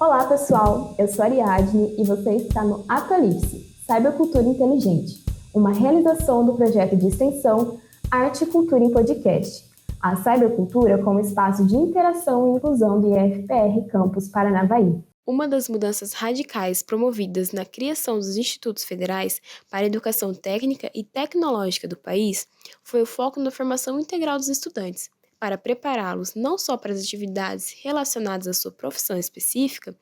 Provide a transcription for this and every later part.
Olá, pessoal! Eu sou a Ariadne e você está no Atualize, Cybercultura Inteligente, uma realização do projeto de extensão Arte e Cultura em Podcast, a cybercultura como espaço de interação e inclusão do IFPR Campus Paranavaí. Uma das mudanças radicais promovidas na criação dos institutos federais para a educação técnica e tecnológica do país foi o foco na formação integral dos estudantes, para prepará-los não só para as atividades relacionadas à sua profissão específica,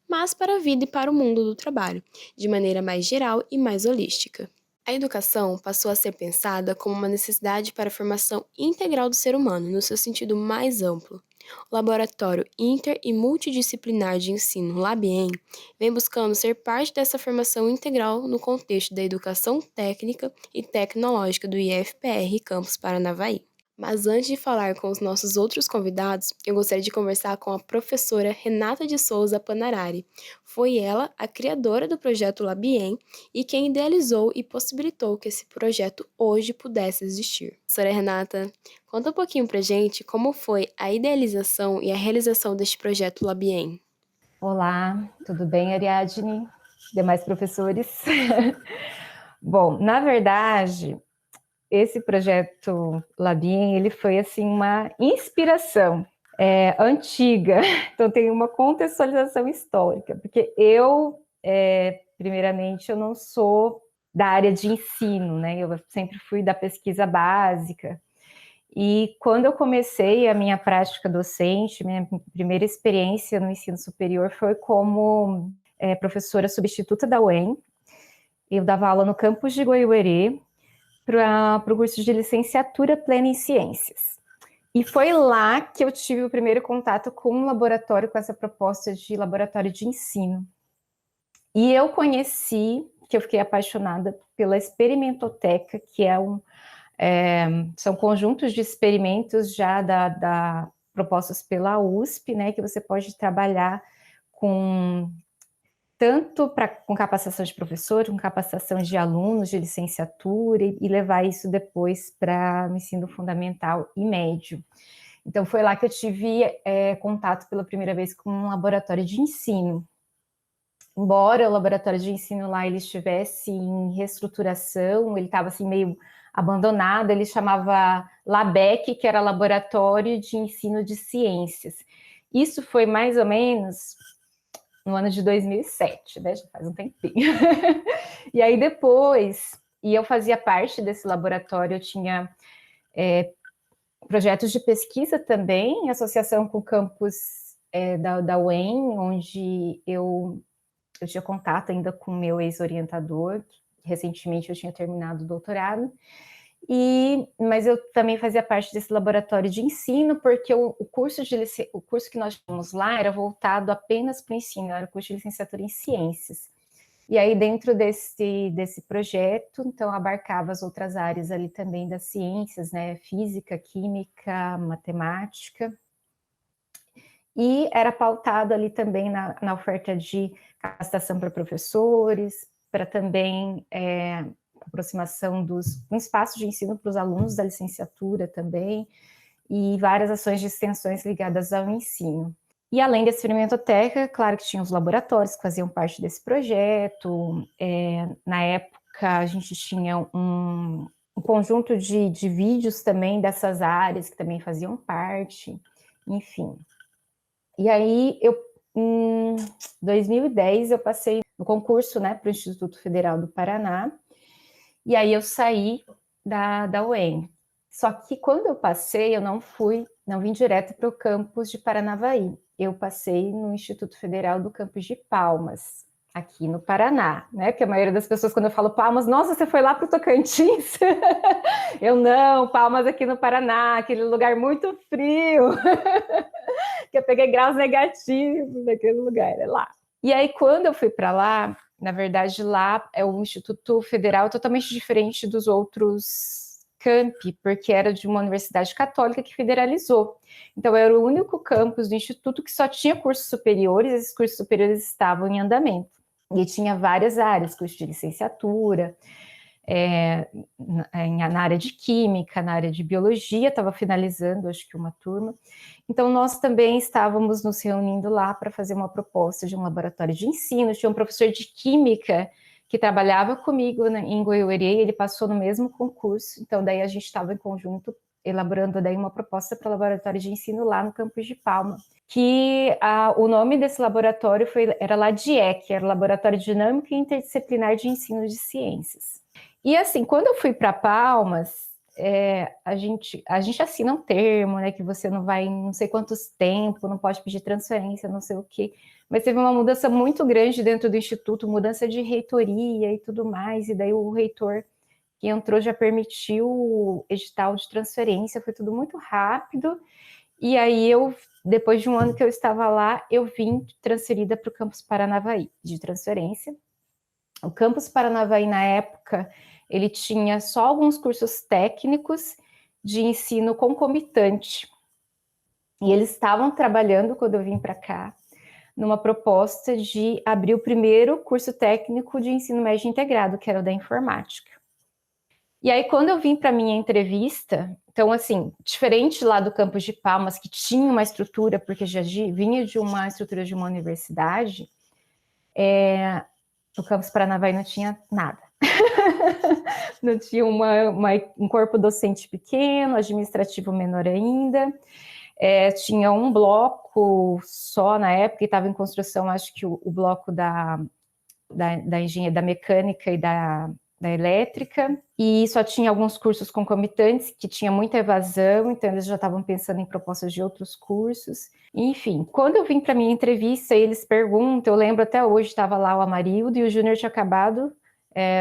mas para a vida e para o mundo do trabalho, de maneira mais geral e mais holística. A educação passou a ser pensada como uma necessidade para a formação integral do ser humano, no seu sentido mais amplo. O Laboratório Inter e Multidisciplinar de Ensino LABIEN vem buscando ser parte dessa formação integral no contexto da educação técnica e tecnológica do IFPR Campus Paranavaí. Mas antes de falar com os nossos outros convidados, eu gostaria de conversar com a professora Renata de Souza Panarari. Foi ela a criadora do projeto LABIEN e quem idealizou e possibilitou que esse projeto hoje pudesse existir. Professora Renata, conta um pouquinho pra gente como foi a idealização e a realização deste projeto LABIEN. Olá, tudo bem, Ariadne? Demais professores? Bom, na verdade, esse projeto LABIEN, ele foi assim uma inspiração antiga, então tem uma contextualização histórica, porque primeiramente, eu não sou da área de ensino, né? Eu sempre fui da pesquisa básica. E quando eu comecei a minha prática docente, minha primeira experiência no ensino superior foi como professora substituta da UEM. Eu dava aula no campus de Goiuerê para o curso de licenciatura plena em ciências. E foi lá que eu tive o primeiro contato com um laboratório, com essa proposta de laboratório de ensino. E eu conheci, que eu fiquei apaixonada pela experimentoteca, que são conjuntos de experimentos já propostos pela USP, né, que você pode trabalhar tanto com capacitação de professor, com capacitação de alunos de licenciatura e levar isso depois para o ensino fundamental e médio. Então foi lá que eu tive contato pela primeira vez com um laboratório de ensino. Embora o laboratório de ensino lá ele estivesse em reestruturação, ele estava assim meio abandonado, ele chamava LABEC, que era Laboratório de Ensino de Ciências. Isso foi mais ou menos no ano de 2007, né? Já faz um tempinho. E aí depois, eu fazia parte desse laboratório, eu tinha projetos de pesquisa também, em associação com o campus da UEM, onde eu tinha contato ainda com o meu ex-orientador, que recentemente eu tinha terminado o doutorado, mas eu também fazia parte desse laboratório de ensino, porque o curso que nós tínhamos lá era voltado apenas para o ensino, era o curso de licenciatura em ciências. E aí, dentro desse projeto, então, abarcava as outras áreas ali também das ciências, né? Física, química, matemática. E era pautado ali também na oferta de capacitação para professores, para também aproximação um espaço de ensino para os alunos da licenciatura também, e várias ações de extensões ligadas ao ensino. E além da experimentoteca, claro que tinha os laboratórios que faziam parte desse projeto. Na época, a gente tinha um conjunto de vídeos também dessas áreas que também faziam parte, enfim. E aí, em 2010, eu passei no concurso, né, para o Instituto Federal do Paraná, e aí eu saí da UEM. Só que quando eu passei, eu não vim direto para o campus de Paranavaí. Eu passei no Instituto Federal do campus de Palmas, aqui no Paraná, né? Porque a maioria das pessoas, quando eu falo Palmas, nossa, você foi lá para o Tocantins? Eu não, Palmas aqui no Paraná, aquele lugar muito frio, que eu peguei graus negativos naquele lugar, é lá. E aí, quando eu fui para lá, na verdade, lá é um Instituto Federal totalmente diferente dos outros campi, porque era de uma universidade católica que federalizou. Então, era o único campus do Instituto que só tinha cursos superiores, esses cursos superiores estavam em andamento. E tinha várias áreas, curso de licenciatura, na área de química, na área de biologia, estava finalizando, acho que uma turma. Então, nós também estávamos nos reunindo lá para fazer uma proposta de um laboratório de ensino. Tinha um professor de química que trabalhava comigo em Goiuerê, ele passou no mesmo concurso, então daí a gente estava em conjunto elaborando daí uma proposta para o laboratório de ensino lá no campus de Palma, que o nome desse laboratório era LADIEC, era o Laboratório Dinâmico e Interdisciplinar de Ensino de Ciências. E assim, quando eu fui para Palmas, a gente assina um termo, né, que você não vai não sei quantos tempos, não pode pedir transferência, não sei o quê, mas teve uma mudança muito grande dentro do Instituto, mudança de reitoria e tudo mais, e daí o reitor que entrou já permitiu o edital de transferência, foi tudo muito rápido, e aí depois de um ano que eu estava lá, eu vim transferida para o campus Paranavaí, de transferência. O campus Paranavaí, na época, ele tinha só alguns cursos técnicos de ensino concomitante, e eles estavam trabalhando, quando eu vim para cá, numa proposta de abrir o primeiro curso técnico de ensino médio integrado, que era o da informática. E aí, quando eu vim para a minha entrevista, então, assim, diferente lá do campus de Palmas, que tinha uma estrutura, porque já vinha de uma estrutura de uma universidade, o campus Paranavaí não tinha nada. Não tinha um corpo docente pequeno, administrativo menor ainda, tinha um bloco só na época, e estava em construção, acho que o bloco da engenharia, da mecânica e da elétrica, e só tinha alguns cursos concomitantes, que tinha muita evasão, então eles já estavam pensando em propostas de outros cursos. Enfim, quando eu vim para a minha entrevista, eles perguntam, eu lembro até hoje, estava lá o Amarildo, e o Júnior tinha acabado,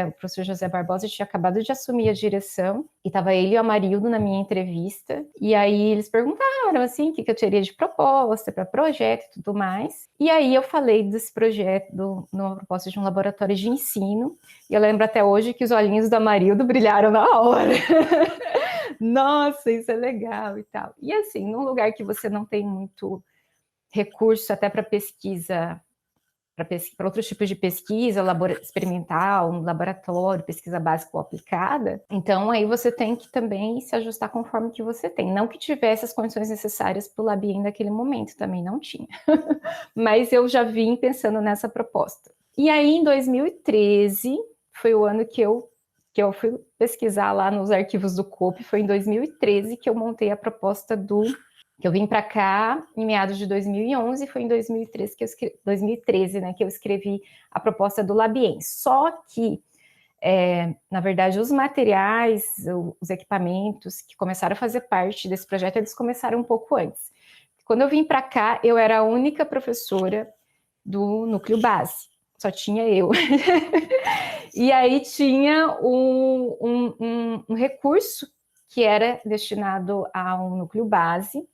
o professor José Barbosa tinha acabado de assumir a direção, e estava ele e o Amarildo na minha entrevista, e aí eles perguntaram, assim, o que eu teria de proposta para projeto e tudo mais, e aí eu falei desse projeto, numa proposta de um laboratório de ensino, e eu lembro até hoje que os olhinhos do Amarildo brilharam na hora. Nossa, isso é legal e tal. E assim, num lugar que você não tem muito recurso até para pesquisa, para outros tipos de pesquisa, experimental, um laboratório, pesquisa básica ou aplicada, então aí você tem que também se ajustar conforme que você tem. Não que tivesse as condições necessárias para o LabIEM naquele momento, também não tinha. Mas eu já vim pensando nessa proposta. E aí, em 2013, foi o ano que eu fui pesquisar lá nos arquivos do COPE, foi em 2013 que eu montei a proposta que eu vim para cá em meados de 2011, foi em 2013 né, que eu escrevi a proposta do LabIEM. Só que, na verdade, os materiais, os equipamentos que começaram a fazer parte desse projeto, eles começaram um pouco antes. Quando eu vim para cá, eu era a única professora do núcleo base, só tinha eu. E aí tinha um recurso que era destinado ao núcleo base,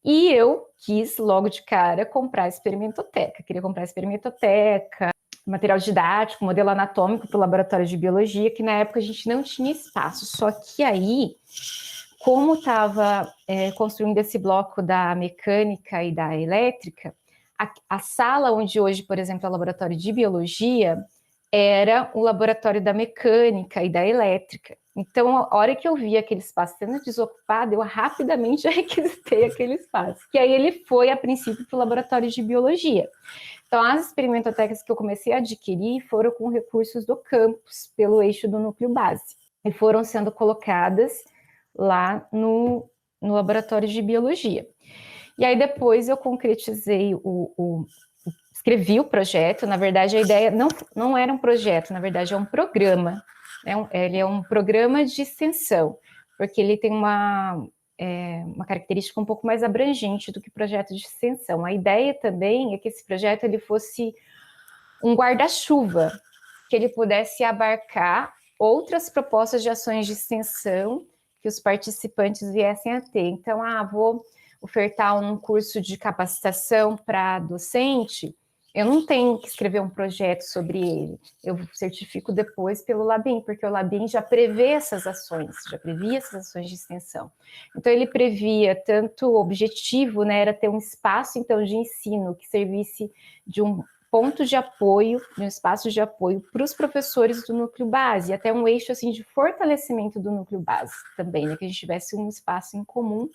e eu quis, logo de cara, comprar experimentoteca. Queria comprar experimentoteca, material didático, modelo anatômico para o laboratório de biologia, que na época a gente não tinha espaço. Só que aí, como estava construindo esse bloco da mecânica e da elétrica, a sala onde hoje, por exemplo, é o laboratório de biologia, era o laboratório da mecânica e da elétrica. Então, a hora que eu vi aquele espaço sendo desocupado, eu rapidamente requisitei aquele espaço. Que aí ele foi, a princípio, para o laboratório de biologia. Então, as experimentotecas que eu comecei a adquirir foram com recursos do campus, pelo eixo do núcleo base. E foram sendo colocadas lá no laboratório de biologia. E aí, depois, eu concretizei escrevi o projeto. Na verdade, a ideia não era um projeto, na verdade, é um programa. Ele é um programa de extensão, porque ele tem uma característica um pouco mais abrangente do que projeto de extensão. A ideia também é que esse projeto ele fosse um guarda-chuva, que ele pudesse abarcar outras propostas de ações de extensão que os participantes viessem a ter. Então, vou ofertar um curso de capacitação para docente, eu não tenho que escrever um projeto sobre ele, eu certifico depois pelo LabIEM, porque o LabIEM já prevê essas ações, já previa essas ações de extensão. Então, ele previa tanto o objetivo, né, era ter um espaço, então, de ensino que servisse ponto de apoio, um espaço de apoio para os professores do núcleo base, até um eixo assim de fortalecimento do núcleo base também, né, que a gente tivesse um espaço em comum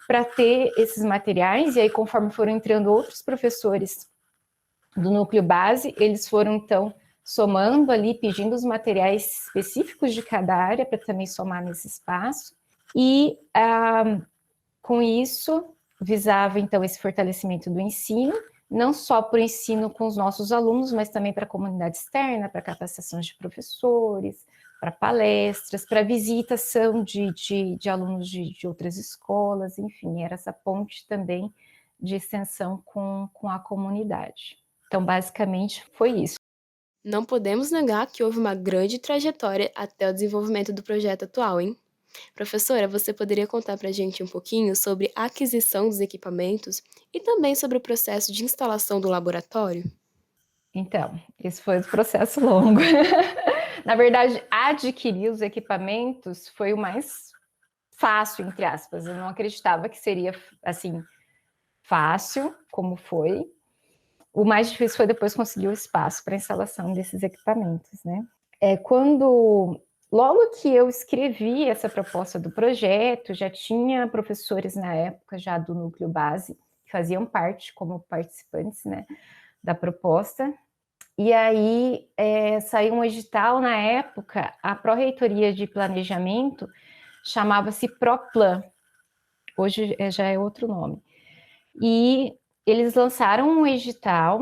para ter esses materiais. E aí, conforme foram entrando outros professores do núcleo base, eles foram então somando ali, pedindo os materiais específicos de cada área para também somar nesse espaço. E com isso visava então esse fortalecimento do ensino, não só para o ensino com os nossos alunos, mas também para a comunidade externa, para capacitação de professores, para palestras, para visitação de alunos de outras escolas, enfim, era essa ponte também de extensão com a comunidade. Então, basicamente, foi isso. Não podemos negar que houve uma grande trajetória até o desenvolvimento do projeto atual, hein? Professora, você poderia contar para a gente um pouquinho sobre a aquisição dos equipamentos e também sobre o processo de instalação do laboratório? Então, esse foi um processo longo. Na verdade, adquirir os equipamentos foi o mais fácil, entre aspas. Eu não acreditava que seria, assim, fácil, como foi. O mais difícil foi depois conseguir o espaço para a instalação desses equipamentos, né? Logo que eu escrevi essa proposta do projeto, já tinha professores na época já do núcleo base, que faziam parte como participantes, né, da proposta. E aí saiu um edital na época, a Pró-Reitoria de Planejamento chamava-se Proplan, hoje já é outro nome. E eles lançaram um edital,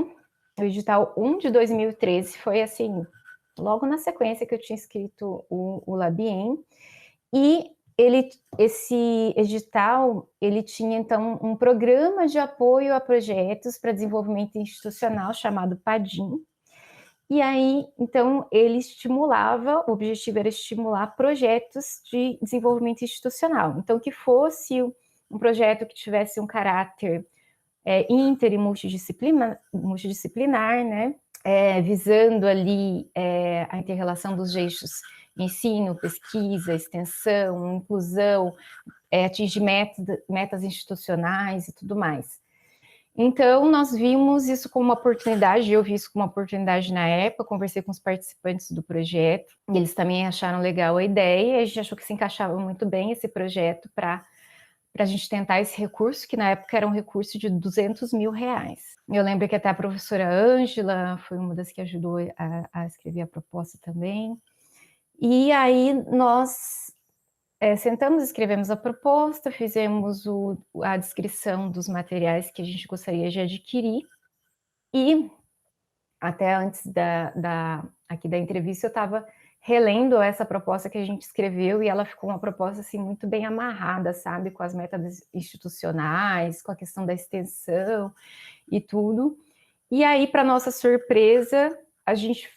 o edital 1 de 2013, foi assim, logo na sequência que eu tinha escrito o Labiem, e esse edital, ele tinha então um programa de apoio a projetos para desenvolvimento institucional chamado PADIM, e aí, então, ele estimulava, o objetivo era estimular projetos de desenvolvimento institucional, então que fosse um projeto que tivesse um caráter inter e multidisciplinar, né? Visando ali a inter-relação dos eixos ensino, pesquisa, extensão, inclusão, atingir metas institucionais e tudo mais. Então, nós vimos isso como uma oportunidade, eu vi isso como uma oportunidade na época, conversei com os participantes do projeto, e eles também acharam legal a ideia, e a gente achou que se encaixava muito bem esse projeto para a gente tentar esse recurso, que na época era um recurso de R$200 mil. Eu lembro que até a professora Ângela foi uma das que ajudou a escrever a proposta também. E aí nós sentamos, escrevemos a proposta, fizemos a descrição dos materiais que a gente gostaria de adquirir, e até antes aqui da entrevista eu estava relendo essa proposta que a gente escreveu, e ela ficou uma proposta assim muito bem amarrada, sabe, com as metas institucionais, com a questão da extensão e tudo. E aí, para nossa surpresa, a gente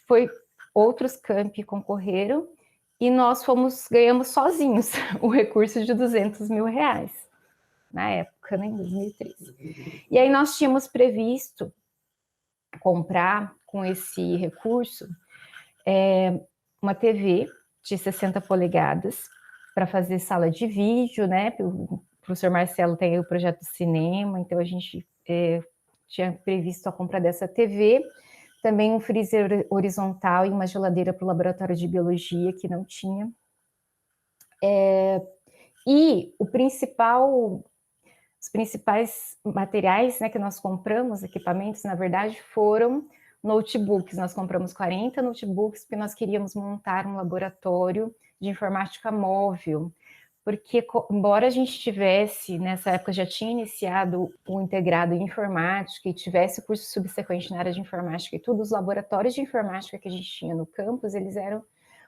outros campi concorreram, e nós ganhamos sozinhos o recurso de R$200 mil, na época, né, em 2013. E aí nós tínhamos previsto comprar com esse recurso uma TV de 60 polegadas para fazer sala de vídeo, né? O professor Marcelo tem o projeto do cinema, então a gente tinha previsto a compra dessa TV, também um freezer horizontal e uma geladeira para o laboratório de biologia, que não tinha. E os principais materiais, né, que nós compramos, equipamentos, na verdade, foram notebooks. Nós compramos 40 notebooks porque nós queríamos montar um laboratório de informática móvel, porque embora a gente tivesse, nessa época já tinha iniciado o integrado em informática e tivesse o curso subsequente na área de informática e tudo, os laboratórios de informática que a gente tinha no campus, eles eram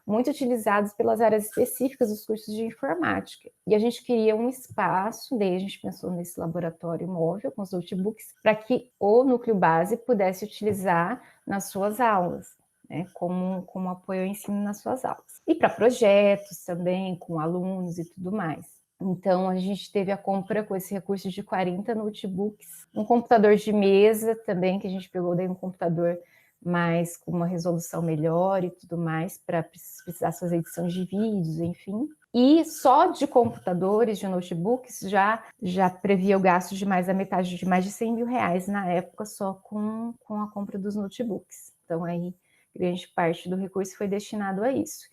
muito utilizados pelas áreas específicas dos cursos de informática. E a gente queria um espaço, daí a gente pensou nesse laboratório móvel com os notebooks, para que o núcleo base pudesse utilizar nas suas aulas, né, como apoio ao ensino nas suas aulas. E para projetos também, com alunos e tudo mais. Então, a gente teve a compra com esse recurso de 40 notebooks, um computador de mesa também, que a gente pegou daí um computador mas com uma resolução melhor e tudo mais, para precisar fazer edição de vídeos, enfim. E só de computadores, de notebooks, já previa o gasto de mais da metade, de mais de R$100 mil na época, só com a compra dos notebooks. Então, aí, grande parte do recurso foi destinado a isso.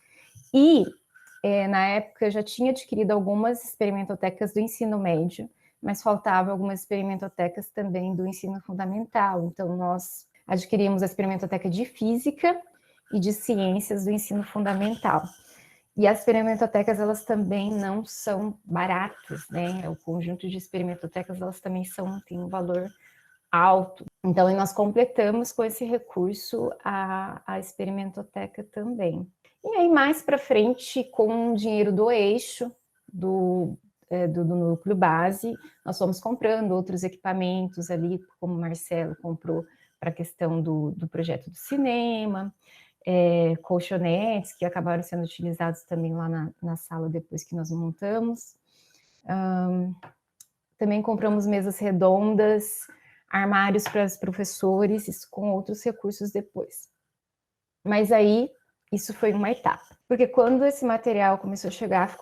E, na época, eu já tinha adquirido algumas experimentotecas do ensino médio, mas faltavam algumas experimentotecas também do ensino fundamental. Então, nós adquirimos a experimentoteca de física e de ciências do ensino fundamental. E as experimentotecas, elas também não são baratas, né? O conjunto de experimentotecas, elas também têm um valor alto. Então, nós completamos com esse recurso a experimentoteca também. E aí, mais para frente, com o dinheiro do eixo, do núcleo base, nós fomos comprando outros equipamentos ali, como o Marcelo comprou para a questão do projeto do cinema, colchonetes que acabaram sendo utilizados também lá na sala depois que nós montamos. Também compramos mesas redondas, armários para os professores, isso com outros recursos depois. Mas aí, isso foi uma etapa. Porque quando esse material começou a chegar,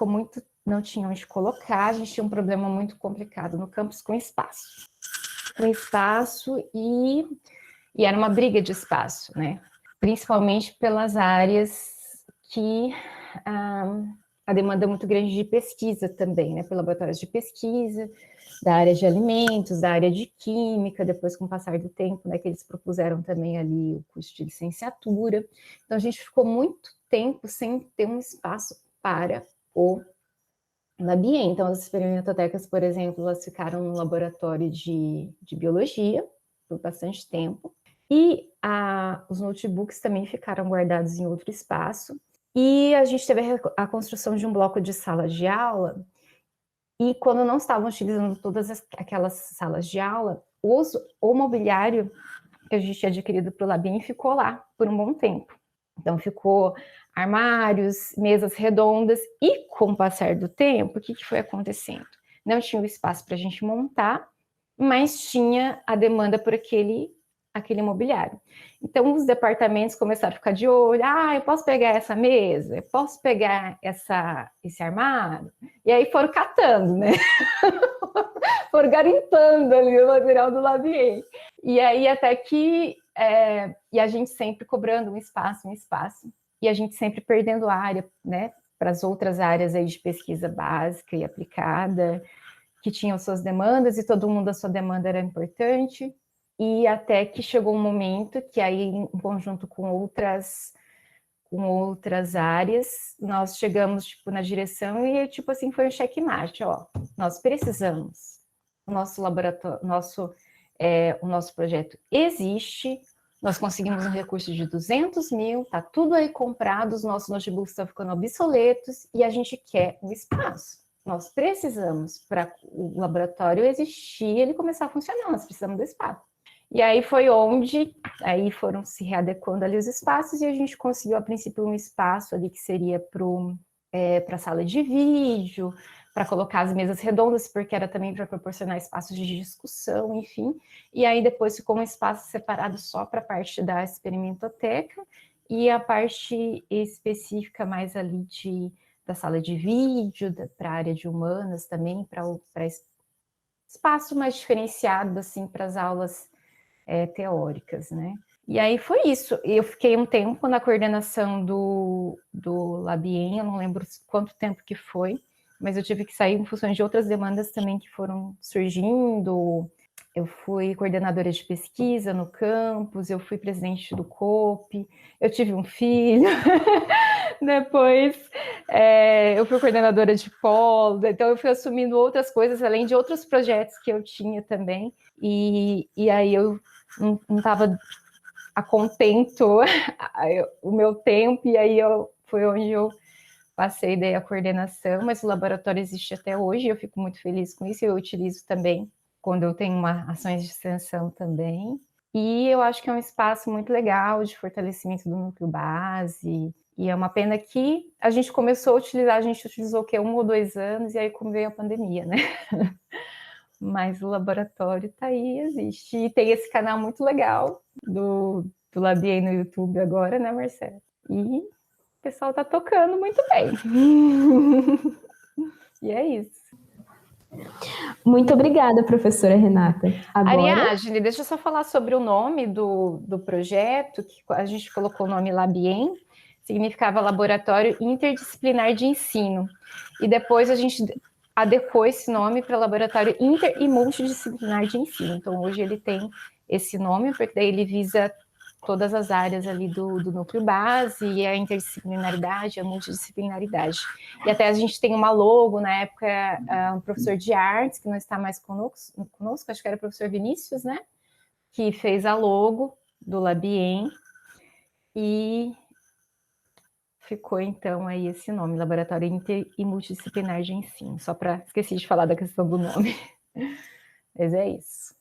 não tinha onde colocar, a gente tinha um problema muito complicado no campus com espaço. E era uma briga de espaço, né? Principalmente pelas áreas que a demanda é muito grande de pesquisa também, né? Por laboratórios de pesquisa, da área de alimentos, da área de química, depois com o passar do tempo, né, que eles propuseram também ali o curso de licenciatura. Então, a gente ficou muito tempo sem ter um espaço para o Labien. Então, as experimentotecas, por exemplo, elas ficaram no laboratório de biologia por bastante tempo, e os notebooks também ficaram guardados em outro espaço, e a gente teve a construção de um bloco de sala de aula. E quando não estavam utilizando todas aquelas salas de aula, o mobiliário que a gente tinha adquirido para o Labien ficou lá por um bom tempo. Então, ficou armários, mesas redondas, e com o passar do tempo, o que foi acontecendo? Não tinha o espaço para a gente montar, mas tinha a demanda por aquele mobiliário. Então, os departamentos começaram a ficar de olho, eu posso pegar essa mesa? Eu posso pegar esse armário? E aí foram catando, né? Foram garimpando ali o material do Labien. E aí até que... e a gente sempre cobrando um espaço, e a gente sempre perdendo área, né? Para as outras áreas aí de pesquisa básica e aplicada, que tinham suas demandas, e todo mundo, a sua demanda era importante. E até que chegou um momento que aí, em conjunto com outras áreas, nós chegamos na direção e assim foi um checkmate, nós precisamos, o nosso laboratório, o nosso projeto existe, nós conseguimos um recurso de 200 mil, está tudo aí comprado, os nossos notebooks estão ficando obsoletos e a gente quer um espaço. Nós precisamos, para o laboratório existir, ele começar a funcionar, nós precisamos do espaço. E aí foi onde, aí foram se readequando ali os espaços, e a gente conseguiu, a princípio, um espaço ali que seria para a sala de vídeo, para colocar as mesas redondas, porque era também para proporcionar espaços de discussão, enfim. E aí depois ficou um espaço separado só para a parte da experimentoteca, e a parte específica mais ali da sala de vídeo, para a área de humanas também, para espaço mais diferenciado, assim, para as aulas teóricas, né? E aí foi isso. Eu fiquei um tempo na coordenação do Labien, eu não lembro quanto tempo que foi, mas eu tive que sair em função de outras demandas também que foram surgindo. Eu fui coordenadora de pesquisa no campus, eu fui presidente do COPE, eu tive um filho, depois eu fui coordenadora de polo, então eu fui assumindo outras coisas, além de outros projetos que eu tinha também, e aí eu não estava a contento o meu tempo, e aí foi onde eu passei daí a coordenação, mas o laboratório existe até hoje, eu fico muito feliz com isso, eu utilizo também quando eu tenho ações de extensão também, e eu acho que é um espaço muito legal de fortalecimento do núcleo base, e é uma pena que a gente começou a utilizar, a gente utilizou o quê? 1 ou 2 anos, e aí como veio a pandemia, né? Mas o laboratório está aí, existe, e tem esse canal muito legal do Labien no YouTube agora, né, Marcelo? E o pessoal tá tocando muito bem. E é isso. Muito obrigada, professora Renata. Agora, Ariadne, deixa eu só falar sobre o nome do projeto, que a gente colocou o nome Labien, significava Laboratório Interdisciplinar de Ensino. E depois a gente adequou esse nome para Laboratório Inter e Multidisciplinar de Ensino. Então, hoje ele tem esse nome, porque daí ele visa todas as áreas ali do núcleo base, e a interdisciplinaridade, a multidisciplinaridade. E até a gente tem uma logo, na época, um professor de artes, que não está mais conosco, acho que era o professor Vinícius, né? Que fez a logo do Labien, e ficou, então, aí esse nome, Laboratório Inter e Multidisciplinar de Ensino. Só para... Esqueci de falar da questão do nome. Mas é isso.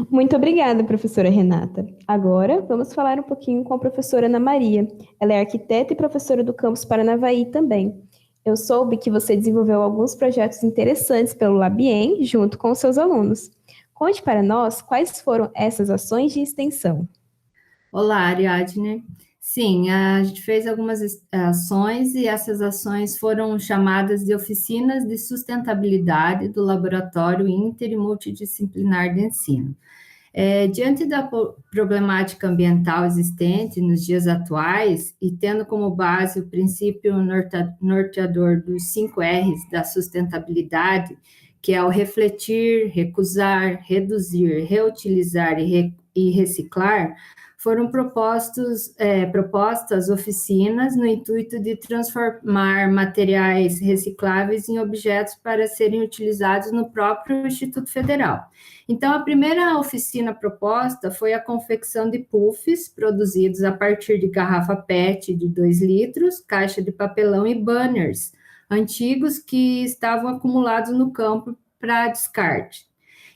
muito obrigada, professora Renata. Agora, vamos falar um pouquinho com a professora Ana Maria. Ela é arquiteta e professora do campus Paranavaí também. Eu soube que você desenvolveu alguns projetos interessantes pelo Labien, junto com os seus alunos. Conte para nós quais foram essas ações de extensão. Olá, Ariadne. Sim, a gente fez algumas ações e essas ações foram chamadas de oficinas de sustentabilidade do Laboratório Inter e Multidisciplinar de Ensino. Diante da problemática ambiental existente nos dias atuais e tendo como base o princípio norteador dos 5 R's da sustentabilidade, que é o refletir, recusar, reduzir, reutilizar e reciclar, foram propostas oficinas no intuito de transformar materiais recicláveis em objetos para serem utilizados no próprio Instituto Federal. Então, a primeira oficina proposta foi a confecção de puffs produzidos a partir de garrafa PET de 2 litros, caixa de papelão e banners antigos que estavam acumulados no campo para descarte.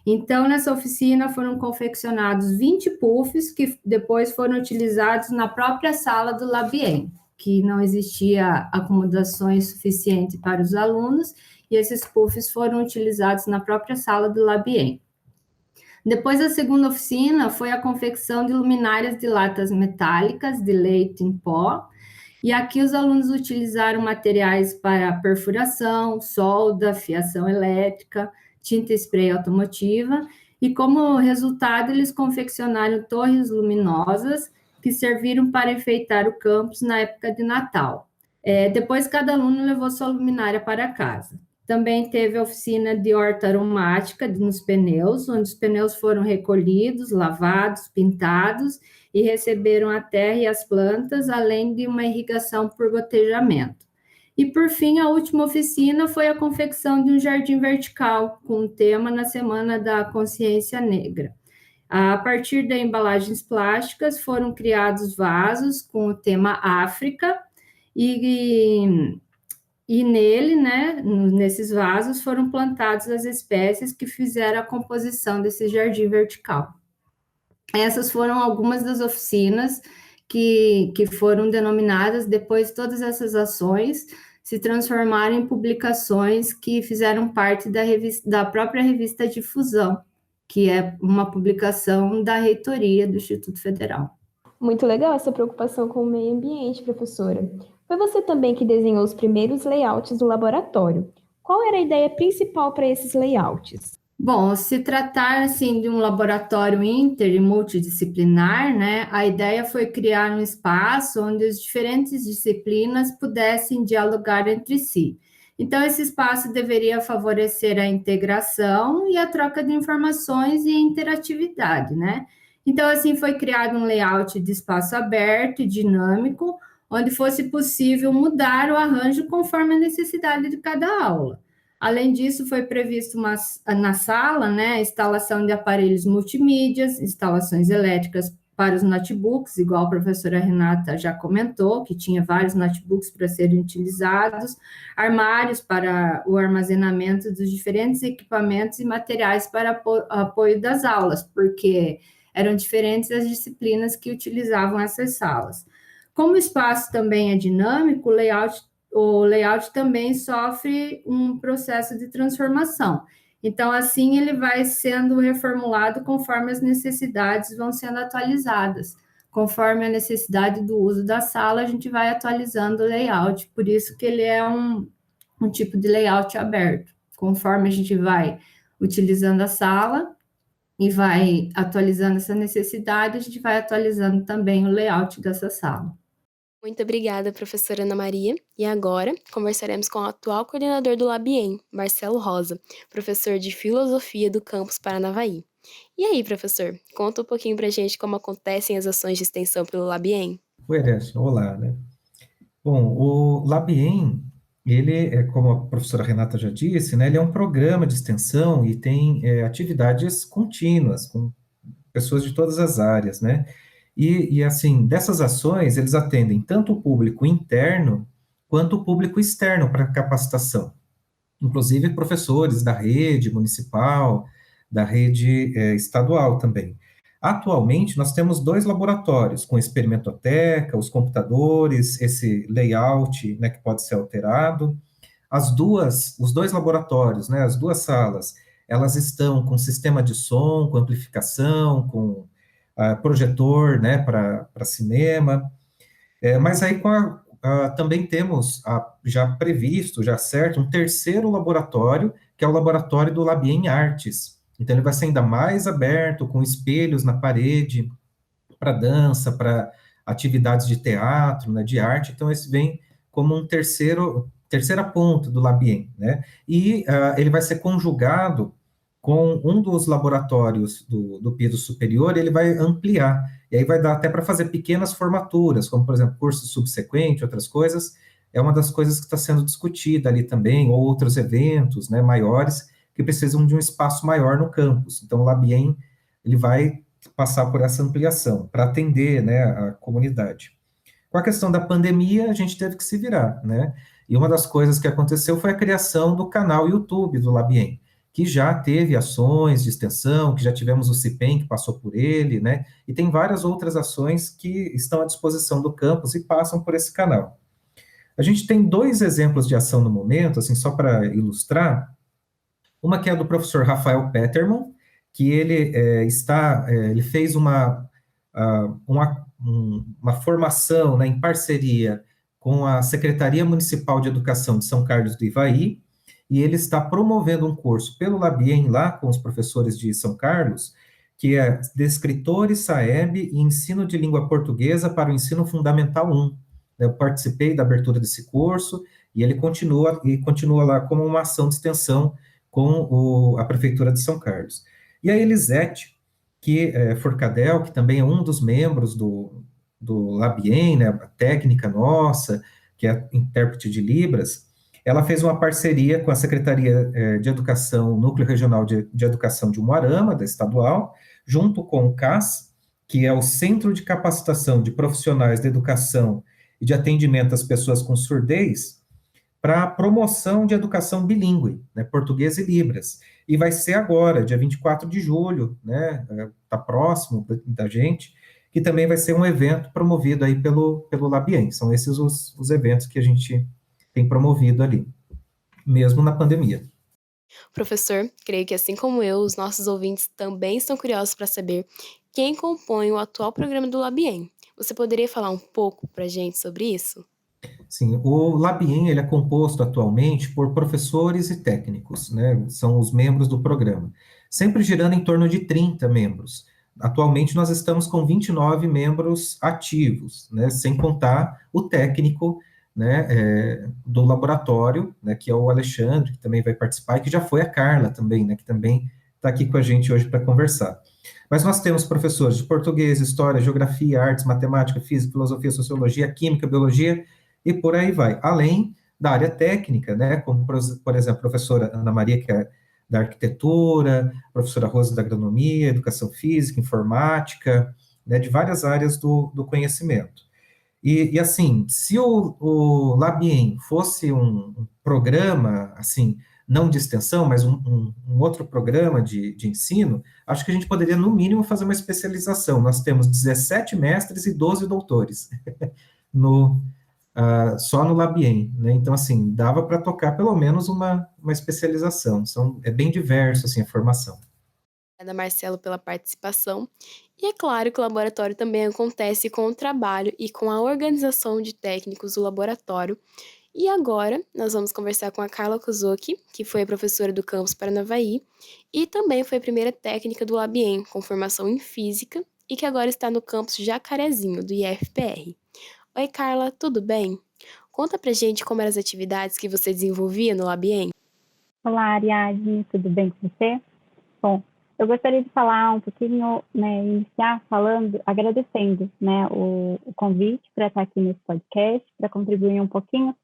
Então, nessa oficina foram confeccionados 20 puffs que depois foram utilizados na própria sala do Labien, que não existia acomodações suficientes para os alunos, e esses puffs foram utilizados na própria sala do Labien. Depois, a segunda oficina foi a confecção de luminárias de latas metálicas de leite em pó, e aqui os alunos utilizaram materiais para perfuração, solda, fiação elétrica, tinta spray automotiva, e como resultado eles confeccionaram torres luminosas que serviram para enfeitar o campus na época de Natal. Depois cada aluno levou sua luminária para casa. Também teve a oficina de horta aromática nos pneus, onde os pneus foram recolhidos, lavados, pintados e receberam a terra e as plantas, além de uma irrigação por gotejamento. E, por fim, a última oficina foi a confecção de um jardim vertical, com o tema na Semana da Consciência Negra. A partir de embalagens plásticas, foram criados vasos com o tema África, e nele, né, nesses vasos, foram plantadas as espécies que fizeram a composição desse jardim vertical. Essas foram algumas das oficinas que foram denominadas. Depois, todas essas ações se transformaram em publicações que fizeram parte da própria revista Difusão, que é uma publicação da reitoria do Instituto Federal. Muito legal essa preocupação com o meio ambiente, professora. Foi você também que desenhou os primeiros layouts do laboratório. Qual era a ideia principal para esses layouts? Bom, se tratar assim de um laboratório inter e multidisciplinar, né, a ideia foi criar um espaço onde as diferentes disciplinas pudessem dialogar entre si. Então, esse espaço deveria favorecer a integração e a troca de informações e interatividade, né? Então, assim, foi criado um layout de espaço aberto e dinâmico, onde fosse possível mudar o arranjo conforme a necessidade de cada aula. Além disso, foi previsto na sala, né, a instalação de aparelhos multimídias, instalações elétricas para os notebooks, igual a professora Renata já comentou, que tinha vários notebooks para serem utilizados, armários para o armazenamento dos diferentes equipamentos e materiais para apoio das aulas, porque eram diferentes as disciplinas que utilizavam essas salas. Como o espaço também é dinâmico, o layout também sofre um processo de transformação. Então, assim, ele vai sendo reformulado conforme as necessidades vão sendo atualizadas. conforme a necessidade do uso da sala, a gente vai atualizando o layout, por isso que ele é um tipo de layout aberto. Conforme a gente vai utilizando a sala e vai atualizando essa necessidade, a gente vai atualizando também o layout dessa sala. Muito obrigada, professora Ana Maria. E agora, conversaremos com o atual coordenador do Labiem, Marcelo Rosa, professor de Filosofia do campus Paranavaí. E aí, professor, conta um pouquinho pra gente como acontecem as ações de extensão pelo Labiem. Oi, Erécio, olá, né? Bom, o Labiem, ele é, como a professora Renata já disse, né, ele é um programa de extensão e tem atividades contínuas, com pessoas de todas as áreas, né? Assim, dessas ações, eles atendem tanto o público interno quanto o público externo para capacitação, inclusive professores da rede municipal, da rede estadual também. Atualmente, nós temos 2 laboratórios, com experimentoteca, os computadores, esse layout, né, que pode ser alterado. Os 2 laboratórios, né, as 2 salas, elas estão com sistema de som, com amplificação, com projetor, né, para cinema. Mas aí também temos já previsto, já certo, um terceiro laboratório, que é o laboratório do Labiem Artes. Então, ele vai ser ainda mais aberto, com espelhos na parede, para dança, para atividades de teatro, né, de arte. Então, esse vem como um terceira ponta do Labiem, né? E ele vai ser conjugado com um dos laboratórios do piso superior, ele vai ampliar, e aí vai dar até para fazer pequenas formaturas, como, por exemplo, curso subsequente, outras coisas, é uma das coisas que está sendo discutida ali também, ou outros eventos, né, maiores, que precisam de um espaço maior no campus. Então, o Labiem, ele vai passar por essa ampliação, para atender, né, a comunidade. Com a questão da pandemia, a gente teve que se virar, né, e uma das coisas que aconteceu foi a criação do canal YouTube do Labiem, que já teve ações de extensão, que já tivemos o CIPEM, que passou por ele, né, e tem várias outras ações que estão à disposição do campus e passam por esse canal. A gente tem 2 exemplos de ação no momento, assim, só para ilustrar. Uma que é do professor Rafael Peterman, que ele fez uma formação, né, em parceria com a Secretaria Municipal de Educação de São Carlos do Ivaí, e ele está promovendo um curso pelo Labiem, lá com os professores de São Carlos, que é de escritores, SAEB e ensino de língua portuguesa para o ensino fundamental 1. Eu participei da abertura desse curso, e ele continua lá como uma ação de extensão com a Prefeitura de São Carlos. E a Elisete, Forcadell, que também é um dos membros do Labiem, né, a técnica nossa, que é intérprete de Libras, ela fez uma parceria com a Secretaria de Educação, Núcleo Regional de Educação de Umuarama, da estadual, junto com o CAS, que é o Centro de Capacitação de Profissionais de Educação e de Atendimento às Pessoas com Surdez, para a promoção de educação bilíngue, né, português e Libras. E vai ser agora, dia 24 de julho, né, está próximo da gente, que também vai ser um evento promovido aí pelo Labiem. São esses os eventos que a gente tem promovido ali, mesmo na pandemia. Professor, creio que assim como eu, os nossos ouvintes também estão curiosos para saber quem compõe o atual programa do Labiem. Você poderia falar um pouco para a gente sobre isso? Sim, o Labiem, ele é composto atualmente por professores e técnicos, né, são os membros do programa, sempre girando em torno de 30 membros. Atualmente nós estamos com 29 membros ativos, né, sem contar o técnico, né, do laboratório, né, que é o Alexandre, que também vai participar, e que já foi a Carla também, né, que também está aqui com a gente hoje para conversar. Mas nós temos professores de português, história, geografia, artes, matemática, física, filosofia, sociologia, química, biologia, e por aí vai. Além da área técnica, né, como, por exemplo, a professora Ana Maria, que é da arquitetura, a professora Rosa da agronomia, educação física, informática, né, de várias áreas do conhecimento. E assim, se o Labiem fosse um programa, assim, não de extensão, mas um outro programa de ensino, acho que a gente poderia, no mínimo, fazer uma especialização. Nós temos 17 mestres e 12 doutores só no Labiem, né? Então, assim, dava para tocar pelo menos uma especialização. É bem diverso, assim, a formação. Obrigada, Marcelo, pela participação. E é claro que o laboratório também acontece com o trabalho e com a organização de técnicos do laboratório. E agora nós vamos conversar com a Carla Kozuki, que foi a professora do campus Paranavaí e também foi a primeira técnica do Labiem, com formação em física, e que agora está no campus Jacarezinho, do IFPR. Oi, Carla, tudo bem? Conta pra gente como eram as atividades que você desenvolvia no Labiem. Olá, Ariadne, tudo bem com você? Bom, eu gostaria de falar um pouquinho, iniciar falando, agradecendo, o convite para estar aqui nesse podcast, para contribuir um pouquinho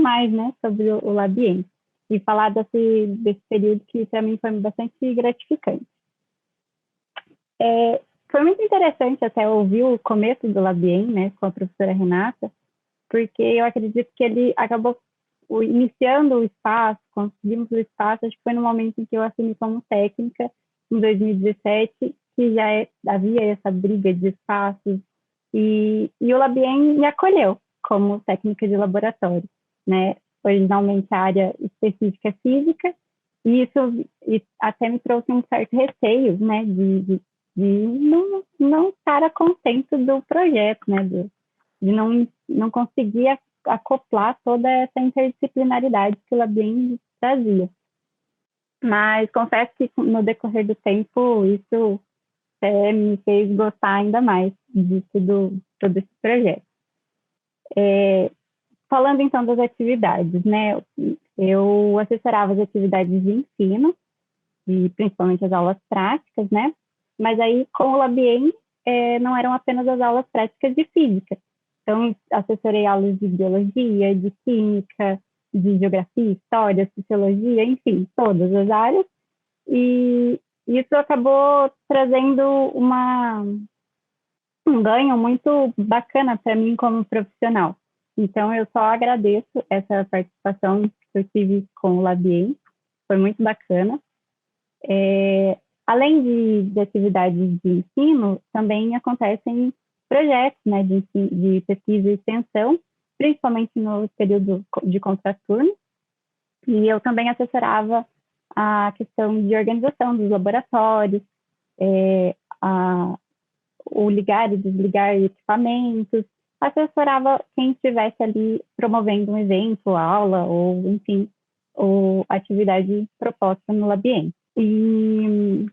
mais, sobre o Labiem e falar desse período que para mim foi bastante gratificante. Foi muito interessante até ouvir o começo do Labiem, com a professora Renata, porque eu acredito que ele acabou iniciando o espaço, conseguimos o espaço, acho que foi no momento em que eu assumi como técnica, em 2017, que já havia essa briga de espaços, e o Labiem me acolheu como técnica de laboratório, Originalmente a área específica é física, e isso até me trouxe um certo receio, de não estar a contento do projeto, de não conseguir acoplar toda essa interdisciplinaridade que o Labiem trazia. Mas confesso que no decorrer do tempo isso me fez gostar ainda mais de todo esse projeto. Falando então das atividades, eu assessorava as atividades de ensino, e principalmente as aulas práticas, mas aí com o Labiem não eram apenas as aulas práticas de física. Então, assessorei aulas de biologia, de química, de geografia, história, sociologia, enfim, todas as áreas. E isso acabou trazendo um ganho muito bacana para mim como profissional. Então, eu só agradeço essa participação que eu tive com o Labiem, foi muito bacana. Além de atividades de ensino, também acontecem projetos de pesquisa e extensão, principalmente no período de contraturno, e eu também assessorava a questão de organização dos laboratórios, o ligar e desligar equipamentos, assessorava quem estivesse ali promovendo um evento, aula, ou enfim, ou atividade proposta no Labiem. E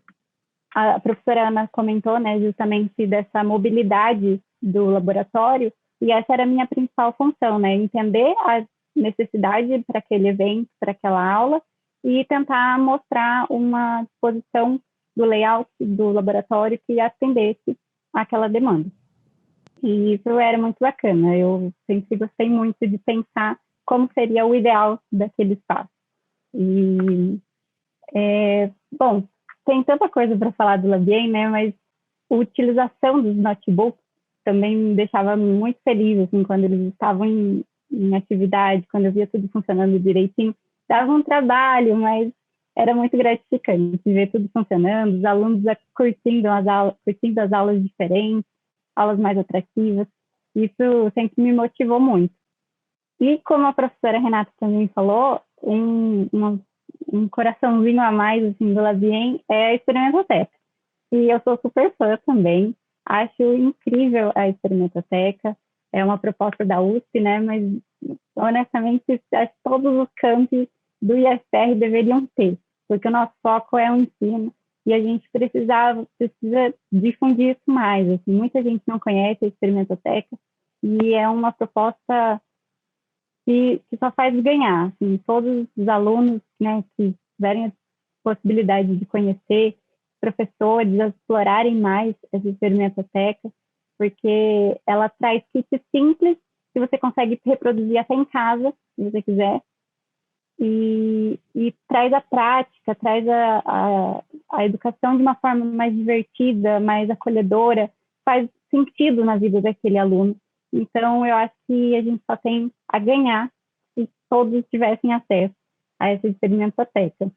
a professora Ana comentou, justamente dessa mobilidade do laboratório, e essa era a minha principal função, entender a necessidade para aquele evento, para aquela aula, e tentar mostrar uma disposição do layout do laboratório que atendesse àquela demanda. E isso era muito bacana, eu sempre gostei muito de pensar como seria o ideal daquele espaço. E, bom, tem tanta coisa para falar do Labiem, mas a utilização dos notebooks também me deixava muito feliz, assim, quando eles estavam em atividade, quando eu via tudo funcionando direitinho. Dava um trabalho, mas era muito gratificante ver tudo funcionando, os alunos curtindo as aulas diferentes, aulas mais atrativas. Isso sempre me motivou muito. E como a professora Renata também falou, um coraçãozinho a mais assim, do Labiem é a Experimentateca. E eu sou super fã também. Acho incrível a Experimentateca. É uma proposta da USP, mas honestamente acho que todos os campos do IFR deveriam ter, porque o nosso foco é o ensino e a gente precisa difundir isso mais. Assim, muita gente não conhece a Experimentateca e é uma proposta que só faz ganhar. Assim, todos os alunos que tiverem a possibilidade de conhecer, professores, a explorarem mais essa Experimentateca, porque ela traz kits simples que você consegue reproduzir até em casa, se você quiser, e traz a prática, traz a educação de uma forma mais divertida, mais acolhedora, faz sentido na vida daquele aluno. Então, eu acho que a gente só tem a ganhar se todos tivessem acesso a essa Experimentateca.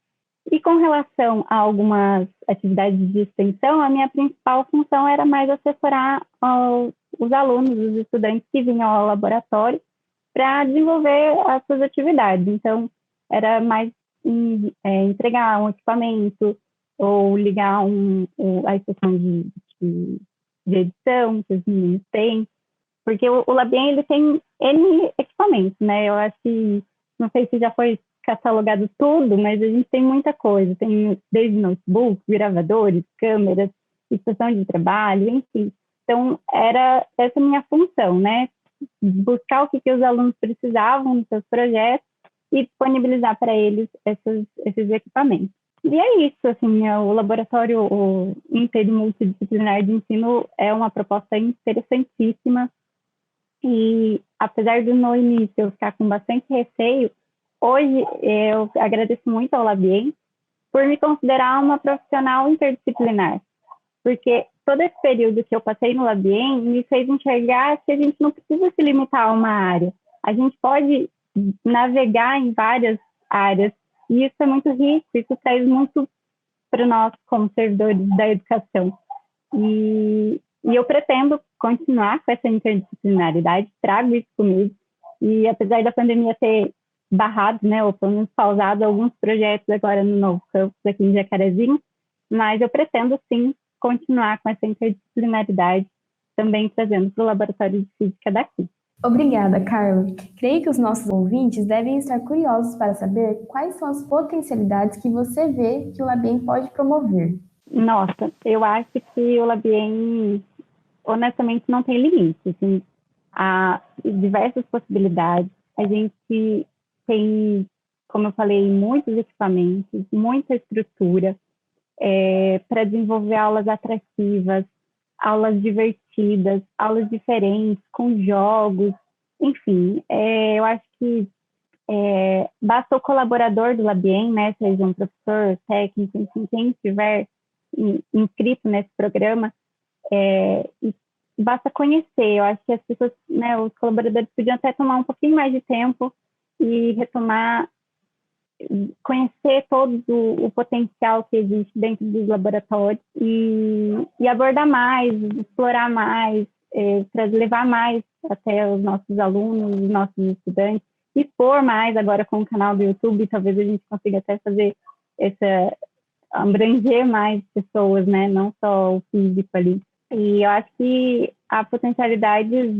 E com relação a algumas atividades de extensão, a minha principal função era mais assessorar os alunos, os estudantes que vinham ao laboratório para desenvolver as suas atividades. Então, era mais entregar um equipamento, ou ligar a estação de edição que os meninos têm, porque o Labien, ele tem N equipamentos, né? Eu acho que, não sei se já foi catalogado tudo, mas a gente tem muita coisa, tem desde notebooks, gravadores, câmeras, estação de trabalho, enfim. Então, era essa minha função, né? Buscar o que os alunos precisavam nos seus projetos e disponibilizar para eles esses equipamentos. E é isso, assim, o laboratório intermultidisciplinar de ensino é uma proposta interessantíssima e, apesar de no início eu ficar com bastante receio, hoje eu agradeço muito ao Labien por me considerar uma profissional interdisciplinar, porque todo esse período que eu passei no Labien me fez enxergar que a gente não precisa se limitar a uma área, a gente pode navegar em várias áreas, e isso é muito rico, isso traz muito para nós como servidores da educação. E eu pretendo continuar com essa interdisciplinaridade, trago isso comigo, e apesar da pandemia ter barrado, né, ou pelo menos pausado alguns projetos agora no novo campus aqui em Jacarezinho, mas eu pretendo sim continuar com essa interdisciplinaridade, também trazendo para o laboratório de física daqui. Obrigada, Carla. Creio que os nossos ouvintes devem estar curiosos para saber quais são as potencialidades que você vê que o Labien pode promover. Nossa, eu acho que o Labien, honestamente, não tem limites. Assim, há diversas possibilidades. A gente tem, como eu falei, muitos equipamentos, muita estrutura para desenvolver aulas atrativas, aulas divertidas, aulas diferentes, com jogos, enfim. Eu acho que basta o colaborador do Labien, né, seja um professor, técnico, enfim, quem estiver inscrito nesse programa, basta conhecer. Eu acho que as pessoas, né, os colaboradores podiam até tomar um pouquinho mais de tempo e retomar, conhecer todo o potencial que existe dentro dos laboratórios e abordar mais, explorar mais, levar mais até os nossos alunos, os nossos estudantes, expor mais agora com o canal do YouTube, talvez a gente consiga até fazer abranger mais pessoas, né? Não só o físico ali. E eu acho que as potencialidades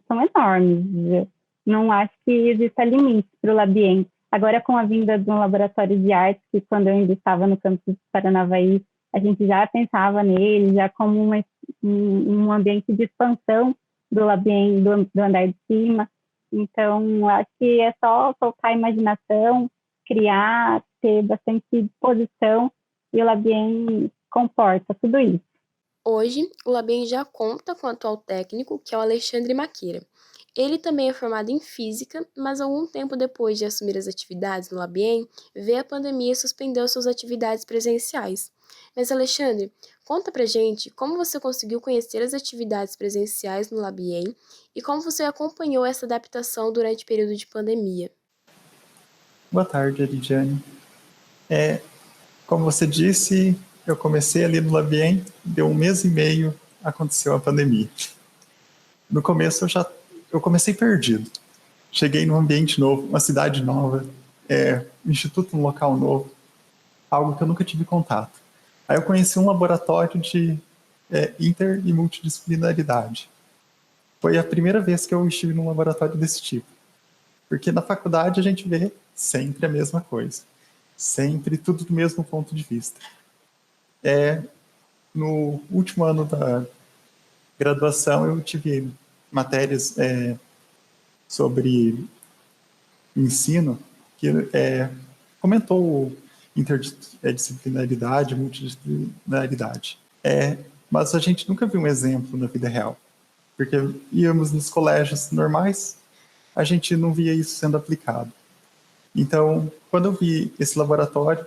são enormes. Não acho que exista limite para o Labien. Agora, com a vinda de um laboratório de artes, que quando eu ainda estava no campus de Paranavaí, a gente já pensava nele, já como um ambiente de expansão do Labien, do andar de cima. Então, acho que é só soltar a imaginação, criar, ter bastante disposição, e o Labien comporta tudo isso. Hoje, o Labien já conta com o atual técnico, que é o Alexandre Maqueira. Ele também é formado em física, mas algum tempo depois de assumir as atividades no Labien, veio a pandemia e suspendeu suas atividades presenciais. Mas, Alexandre, conta pra gente como você conseguiu conhecer as atividades presenciais no Labien e como você acompanhou essa adaptação durante o período de pandemia. Boa tarde, Aridiane. Como você disse, eu comecei ali no Labien, deu 1 mês e meio, aconteceu a pandemia. No começo eu comecei perdido. Cheguei num ambiente novo, uma cidade nova, um instituto num local novo, algo que eu nunca tive contato. Aí eu conheci um laboratório de inter e multidisciplinaridade. Foi a primeira vez que eu estive num laboratório desse tipo. Porque na faculdade a gente vê sempre a mesma coisa. Sempre tudo do mesmo ponto de vista. No último ano da graduação eu tive matérias sobre ensino que comentou interdisciplinaridade, multidisciplinaridade. Mas a gente nunca viu um exemplo na vida real, porque íamos nos colégios normais, a gente não via isso sendo aplicado. Então, quando eu vi esse laboratório,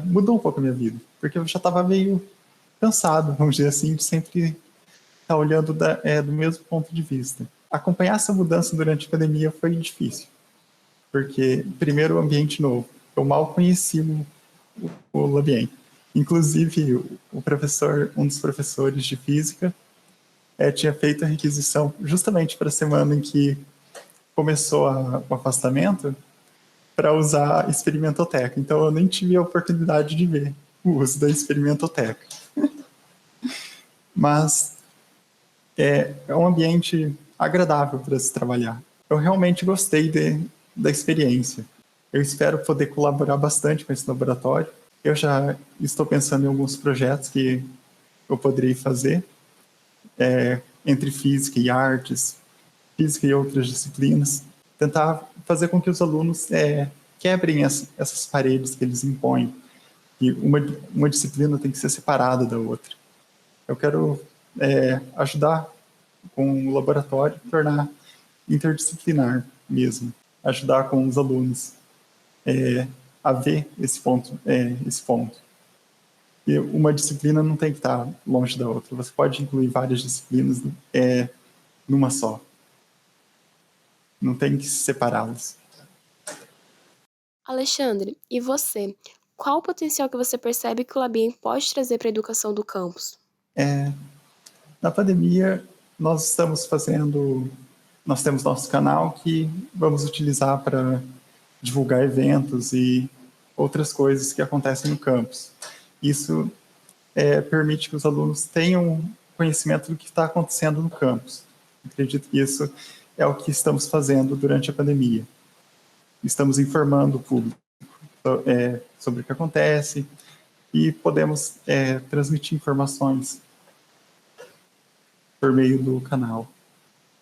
mudou um pouco a minha vida, porque eu já estava meio cansado, vamos dizer assim, de sempre estar olhando do mesmo ponto de vista. Acompanhar essa mudança durante a pandemia foi difícil, porque, primeiro, o ambiente novo. Eu mal conheci o Labien. Inclusive, um dos professores de física tinha feito a requisição justamente para a semana em que começou o afastamento, para usar a experimentoteca. Então, eu nem tive a oportunidade de ver o uso da experimentoteca. Mas é um ambiente agradável para se trabalhar. Eu realmente gostei da experiência. Eu espero poder colaborar bastante com esse laboratório. Eu já estou pensando em alguns projetos que eu poderei fazer, entre física e artes, física e outras disciplinas, tentar fazer com que os alunos quebrem essas paredes que eles impõem, e uma disciplina tem que ser separada da outra. Eu quero ajudar com o laboratório, tornar interdisciplinar mesmo, ajudar com os alunos a ver esse ponto. E uma disciplina não tem que estar longe da outra. Você pode incluir várias disciplinas numa só. Não tem que separá-las. Alexandre, e você? Qual o potencial que você percebe que o Labiem pode trazer para a educação do campus? Na pandemia, nós temos nosso canal que vamos utilizar para divulgar eventos e outras coisas que acontecem no campus. Isso permite que os alunos tenham conhecimento do que está acontecendo no campus. Acredito que isso é o que estamos fazendo durante a pandemia. Estamos informando o público sobre o que acontece e podemos transmitir informações por meio do canal.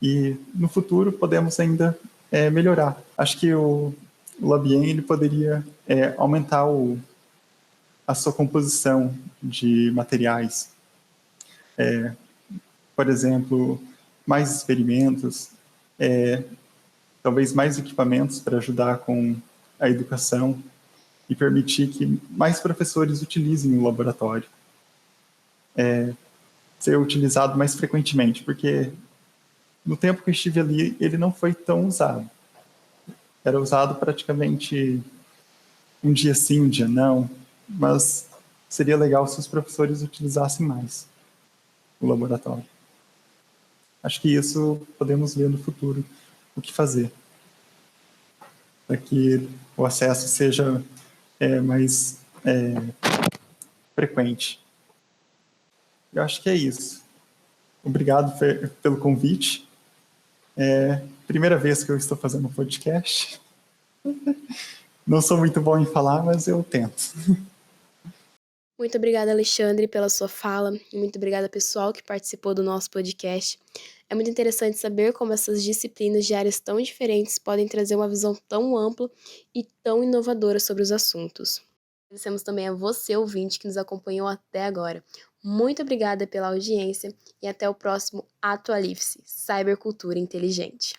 E no futuro podemos ainda melhorar. Acho que o Labiem ele poderia aumentar a sua composição de materiais. Por exemplo, mais experimentos, talvez mais equipamentos para ajudar com a educação e permitir que mais professores utilizem o laboratório. Ser utilizado mais frequentemente, porque no tempo que eu estive ali, ele não foi tão usado. Era usado praticamente um dia sim, um dia não, mas seria legal se os professores utilizassem mais o laboratório. Acho que isso podemos ver no futuro o que fazer, para que o acesso seja mais frequente. Eu acho que é isso. Obrigado pelo convite. Primeira vez que eu estou fazendo um podcast. Não sou muito bom em falar, mas eu tento. Muito obrigada, Alexandre, pela sua fala e muito obrigada, pessoal, que participou do nosso podcast. É muito interessante saber como essas disciplinas de áreas tão diferentes podem trazer uma visão tão ampla e tão inovadora sobre os assuntos. Agradecemos também a você, ouvinte, que nos acompanhou até agora. Muito obrigada pela audiência e até o próximo Atualife-se, Cybercultura Inteligente.